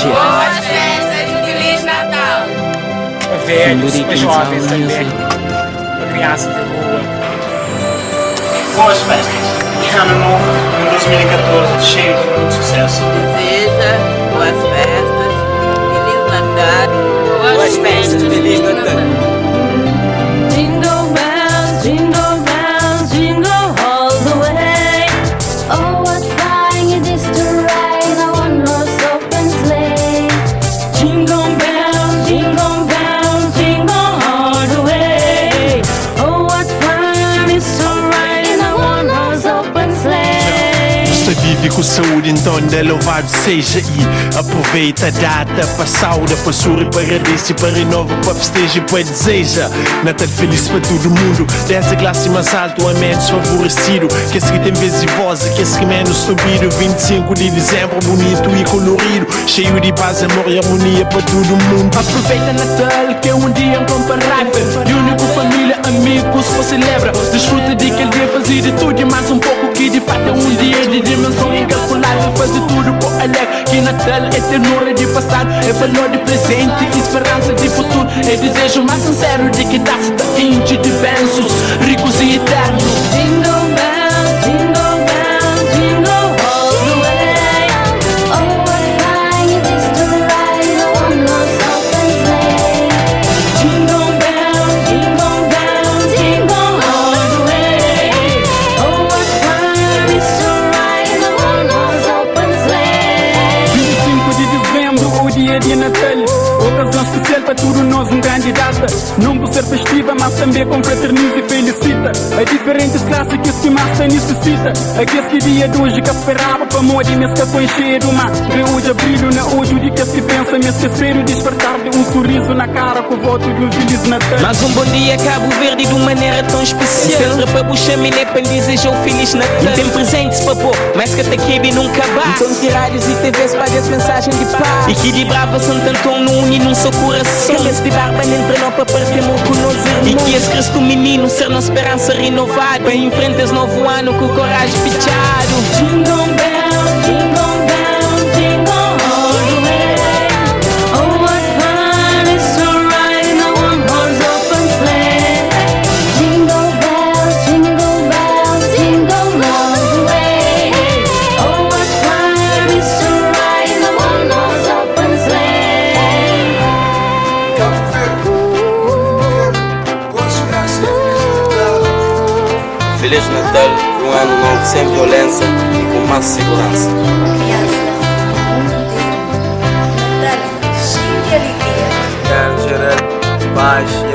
Energia. Boas festas e Feliz Natal. Para velhos, para jovens também, para crianças de rua. Boas festas e ano novo em 2014 cheio de muito sucesso. Deseja boas festas, Feliz Natal. Boas festas, Feliz Natal. Jingle bells, jingle all the way. Oh, what fun it is to ride a one-horse open sleigh. Jingle bells, jingle all the way. Oh, what fun it is to ride a one-horse open sleigh. Você vive com saúde, então louvado seja. E aproveita a data, para saúde, para sorrir, para agradecer, para renovar, para festejar e para deseja Natal feliz para todo mundo, dessa classe mais alta, a menos favorecido. Que esse que tem vez e voz, que esse que menos subido. 25 de dezembro, bonito e colorido, cheio de paz, amor e harmonia para todo mundo. Aproveita Natal, que é um dia incomparável. Reúne com família, amigos, se celebra. Desfruta de aquele dia, fazer de tudo e mais um pouco. Que de fato é um dia de dimensão incalculável. Fazer tudo por alegre. Que Natal é ternura de passado, é valor de presente, esperança de futuro. É desejo mais sincero de que dá-se da índia de bênçãos ricos e eternos. Jingle bells, jingle all the way. Oh, what fun it is to ride a one-horse open sleigh. Jingle bells, jingle all the way. Oh, what fun it is to ride a one-horse open sleigh. 25 de dezembro, o dia de Natal. Ocasião especial para tudo nós, um grande data. Não por ser festiva, mas também confraterniza e felicita as diferentes classes que se mais se necessita. Aqueles que dia de hoje que esperava para morrer, mas que foi cheio de uma. Vê hoje brilho na hoje, o dia que se pensa, me esqueceram despertar de um sorriso na cara com o voto de um Feliz Natal. Mais um bom dia, Cabo Verde, de uma maneira tão especial. Sempre para o chaminé, para desejar o Feliz Natal. E tem presentes para pôr, mas que até que nunca basta. Então que rádios e TVs para as mensagens de paz. E que de brava Santo Antônio não une num só coração. Que esse de barba entre nós para partirmos com nós irmãos. E que esse Cristo menino ser nossa esperança renovada. Para enfrentar esse novo ano com coragem fichado. Jingle bells, jingle all the way. Oh, what fun it is to ride in a one-horse open sleigh. Jingle bells, jingle all the way. Oh, what fun it is to ride in a one-horse open sleigh. Feliz Natal, um ano novo sem violência e com mais segurança. Criança, mundo inteiro. Natal cheio de alegria. Quero gerar paz e